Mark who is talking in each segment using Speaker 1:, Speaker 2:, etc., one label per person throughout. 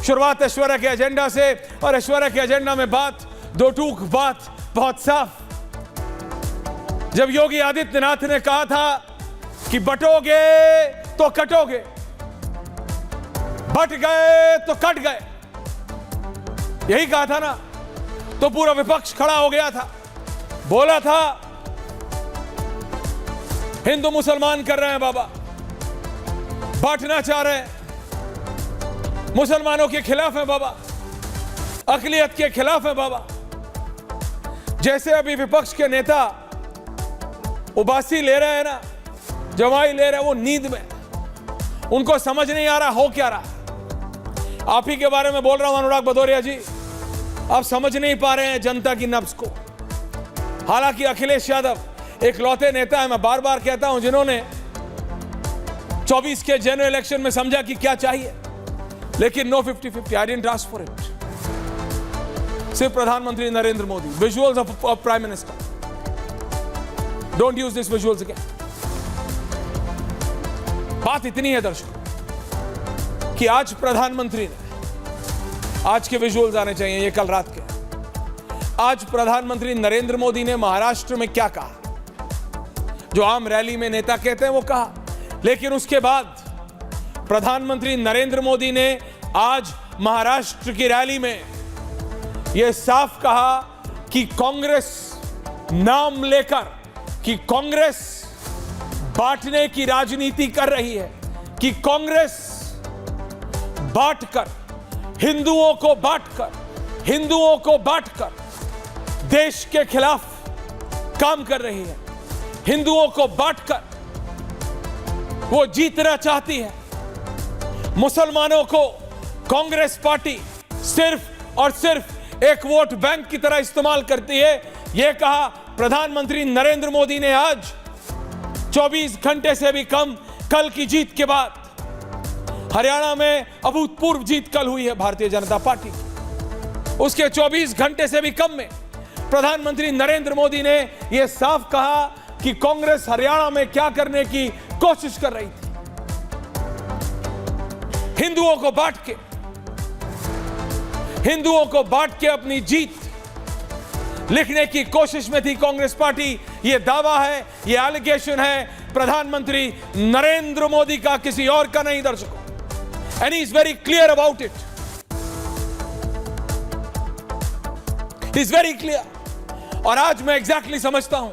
Speaker 1: शुरुआत ऐश्वर्या के एजेंडा से, और ऐश्वर्या के एजेंडा में बात दो टूक, बात बहुत साफ। जब योगी आदित्यनाथ ने कहा था कि बटोगे तो कटोगे, बट गए तो कट गए, यही कहा था ना, तो पूरा विपक्ष खड़ा हो गया था। बोला था हिंदू मुसलमान कर रहे हैं बाबा, बांटना चाह रहे हैं, मुसलमानों के खिलाफ है बाबा, अकलियत के खिलाफ है बाबा। जैसे अभी विपक्ष के नेता उबासी ले रहे हैं ना, जवाई ले रहे हैं, वो नींद में, उनको समझ नहीं आ रहा हो क्या रहा। आप ही के बारे में बोल रहा हूं अनुराग भदौरिया जी, आप समझ नहीं पा रहे हैं जनता की नब्ज को। हालांकि अखिलेश यादव एक लौते नेता है, मैं बार बार कहता हूं, जिन्होंने 24 के जनरल इलेक्शन में समझा कि क्या चाहिए, लेकिन no 50-50, I didn't ask for it. सिर्फ प्रधानमंत्री Narendra Modi, visuals of prime minister, don't use this visuals again. बात इतनी है दर्शकों कि आज प्रधानमंत्री ने, आज के विजुअल्स आने चाहिए, ये कल रात के, आज प्रधानमंत्री नरेंद्र मोदी ने महाराष्ट्र में क्या कहा, जो आम रैली में नेता कहते हैं वो कहा। लेकिन उसके बाद प्रधानमंत्री नरेंद्र मोदी ने आज महाराष्ट्र की रैली में यह साफ कहा कि कांग्रेस नाम लेकर, कि कांग्रेस बांटने की राजनीति कर रही है, कि कांग्रेस बांटकर, हिंदुओं को बांटकर देश के खिलाफ काम कर रही है, हिंदुओं को बांटकर वो जीतना चाहती है। मुसलमानों को कांग्रेस पार्टी सिर्फ और सिर्फ एक वोट बैंक की तरह इस्तेमाल करती है, यह कहा प्रधानमंत्री नरेंद्र मोदी ने आज 24 घंटे से भी कम कल की जीत के बाद। हरियाणा में अभूतपूर्व जीत कल हुई है भारतीय जनता पार्टी की, उसके 24 घंटे से भी कम में प्रधानमंत्री नरेंद्र मोदी ने यह साफ कहा कि कांग्रेस हरियाणा में क्या करने की कोशिश कर रही थी, हिंदुओं को बांट के अपनी जीत लिखने की कोशिश में थी कांग्रेस पार्टी। यह दावा है, यह एलिगेशन है प्रधानमंत्री नरेंद्र मोदी का, किसी और का नहीं दर्शकों, and he is very clear about it. He is very clear. और आज मैं एग्जैक्टली समझता हूं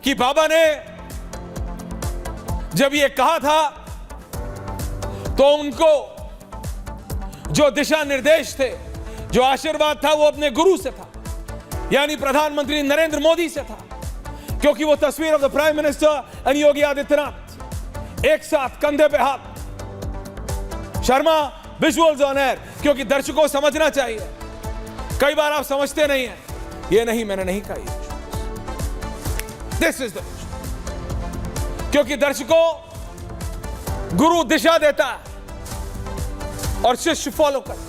Speaker 1: कि बाबा ने जब यह कहा था तो उनको जो दिशा निर्देश थे, जो आशीर्वाद था, वो अपने गुरु से था, यानी प्रधानमंत्री नरेंद्र मोदी से था। क्योंकि वो तस्वीर of the prime minister and Yogi Adityanath एक साथ कंधे पे हाथ। शर्मा विजुअल्स ऑन एयर, क्योंकि दर्शकों को समझना चाहिए, कई बार आप समझते नहीं हैं। ये नहीं, मैंने नहीं कहा, दिस इज द, क्योंकि दर्शकों गुरु दिशा देता है और शिष्य फॉलो करता।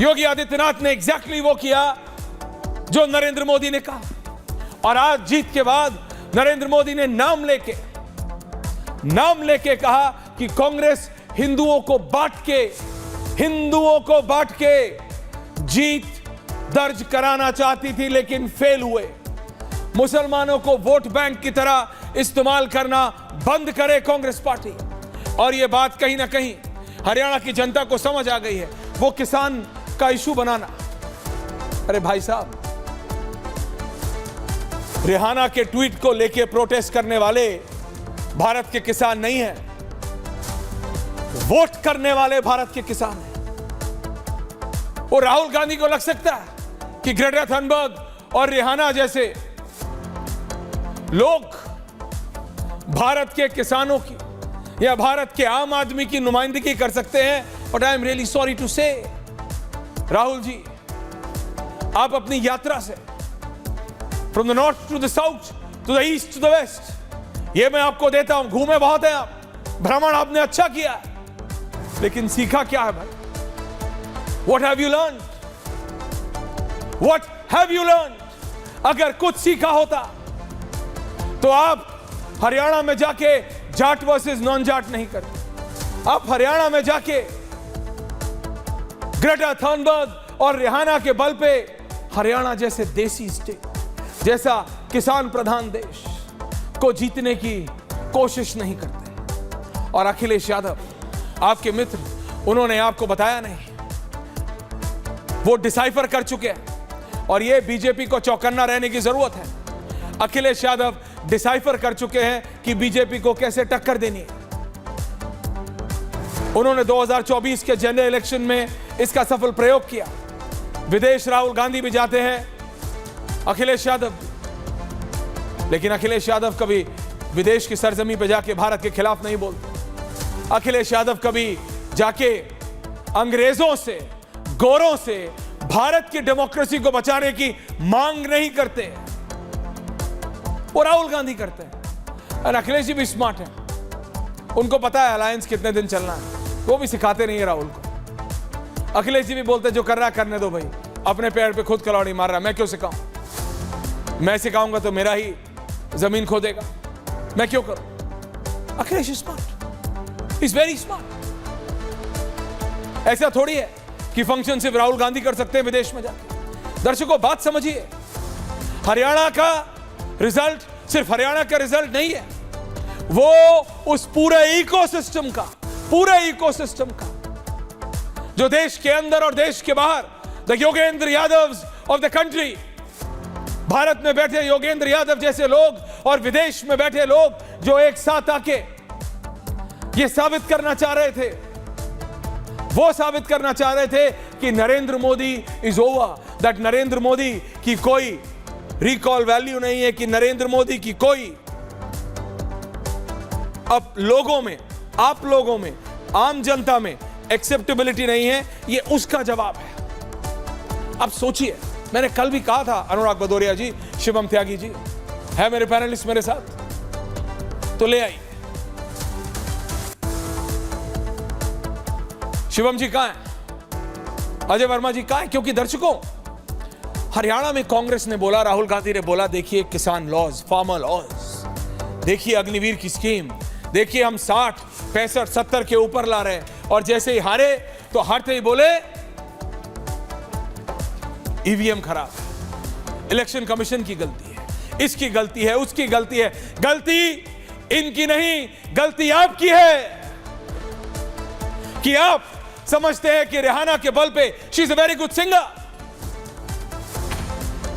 Speaker 1: योगी आदित्यनाथ ने एग्जैक्टली वो किया जो नरेंद्र मोदी ने कहा, और आज जीत के बाद नरेंद्र मोदी ने नाम लेके कहा कि कांग्रेस हिंदुओं को बांट के जीत दर्ज कराना चाहती थी, लेकिन फेल हुए। मुसलमानों को वोट बैंक की तरह इस्तेमाल करना बंद करे कांग्रेस पार्टी। और यह बात कहीं ना कहीं हरियाणा की जनता को समझ आ गई है। वो किसान का इशू बनाना, अरे भाई साहब, रिहाना के ट्वीट को लेके प्रोटेस्ट करने वाले भारत के किसान नहीं हैं, वोट करने वाले भारत के किसान हैं। वो राहुल गांधी को लग सकता है कि ग्रेटा थनबर्ग और रिहाना जैसे लोग भारत के किसानों की या भारत के आम आदमी की नुमाइंदगी कर सकते हैं, but I am really sorry to say, Rahul ji, आप अपनी यात्रा से from the north to the south to the east to the west, ये मैं आपको देता हूं, घूमे बहुत हैं आप, भ्रमण आपने अच्छा किया है, लेकिन सीखा क्या है भाई? What have you learned? What have you learned? अगर कुछ सीखा होता तो आप हरियाणा में जाके जाट वर्सेस नॉन जाट नहीं करते, आप हरियाणा में जाके ग्रेटा थर्नबर्ग और रिहाना के बल पे हरियाणा जैसे देसी स्टेट, जैसा किसान प्रधान देश को जीतने की कोशिश नहीं करते। और अखिलेश यादव आपके मित्र, उन्होंने आपको बताया नहीं, वो डिसाइफर कर चुके हैं और ये बीजेपी को चौकन्ना रहने की जरूरत है। अखिलेश यादव डिसाइफर कर चुके हैं कि बीजेपी को कैसे टक्कर देनी है। उन्होंने 2024 के जनरल इलेक्शन में इसका सफल प्रयोग किया। विदेश राहुल गांधी भी जाते हैं, अखिलेश यादव, लेकिन अखिलेश यादव कभी विदेश की सरजमी पर जाके भारत के खिलाफ नहीं बोलते। अखिलेश यादव कभी जाके अंग्रेजों से, गोरों से भारत की डेमोक्रेसी को बचाने की मांग नहीं करते। वो राहुल गांधी करते हैं। और अखिलेश जी भी स्मार्ट है, उनको पता है अलायंस कितने दिन चलना है, वो भी सिखाते नहीं है राहुल को। अखिलेश जी भी बोलते जो कर रहा करने दो भाई, अपने पैर पे खुद कलौड़ी मार रहा, मैं क्यों सिखाऊं? मैं सिखाऊंगा तो मेरा ही जमीन खोदेगा, मैं क्यों करूं? Akhilesh smart, is very smart. ऐसा थोड़ी है कि फंक्शन सिर्फ राहुल गांधी कर सकते हैं विदेश में जाके। दर्शकों, बात समझिए, हरियाणा का रिजल्ट सिर्फ हरियाणा का रिजल्ट नहीं है, वो उस पूरे इकोसिस्टम का जो देश के अंदर और देश के बाहर, the Yogendra Yadav of the country, Bharat में बैठे योगेंद्र यादव जैसे लोग और विदेश में बैठे लोग जो एक साथ आके ये साबित करना चाह रहे थे, वो साबित करना चाह रहे थे कि Narendra Modi is over, that Narendra Modi की कोई रिकॉल वैल्यू नहीं है, कि नरेंद्र मोदी की कोई अब लोगों में, आप लोगों में, आम जनता में एक्सेप्टेबिलिटी नहीं है। ये उसका जवाब है। अब सोचिए, मैंने कल भी कहा था, अनुराग भदौरिया जी, शिवम त्यागी जी है मेरे पैनलिस्ट मेरे साथ, तो ले आई। शिवम जी कहां है? अजय वर्मा जी कहां है? क्योंकि दर्शकों, हरियाणा में कांग्रेस ने बोला, राहुल गांधी ने बोला, देखिए किसान लॉज, फार्मर लॉज, देखिए अग्निवीर की स्कीम, देखिए हम 60, 65, 70 के ऊपर ला रहे हैं। और जैसे ही हारे तो हारते ही बोले ईवीएम खराब है, इलेक्शन कमीशन की गलती है, इसकी गलती है, उसकी गलती है। गलती इनकी नहीं, गलती आपकी है कि आप समझते हैं कि रिहाना के बल पे she is a very good singer.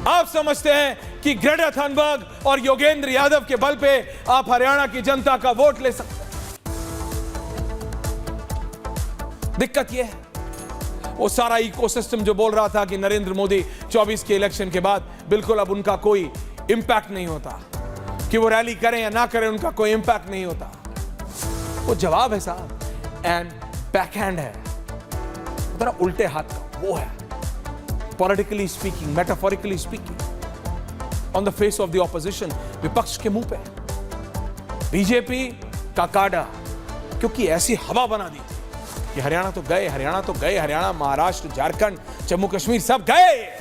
Speaker 1: आप समझते हैं कि ग्रेटा थर्नबर्ग और योगेंद्र यादव के बल पे आप हरियाणा की जनता का वोट ले सकते हैं। दिक्कत यह है, वो सारा इकोसिस्टम जो बोल रहा था कि नरेंद्र मोदी 24 के इलेक्शन के बाद बिल्कुल अब उनका कोई इंपैक्ट नहीं होता, कि वो रैली करें या ना करें उनका कोई इंपैक्ट नहीं होता, वो जवाब है साहब, एंड बैकहैंड है, जरा उल्टे हाथ का वो है। Politically speaking, metaphorically speaking, on the face of the opposition, विपक्ष के मुंह पे बीजेपी का काड़ा, क्योंकि ऐसी हवा बना दी थी कि हरियाणा तो गए, हरियाणा तो गए, हरियाणा, महाराष्ट्र, झारखंड, जम्मू कश्मीर सब गए।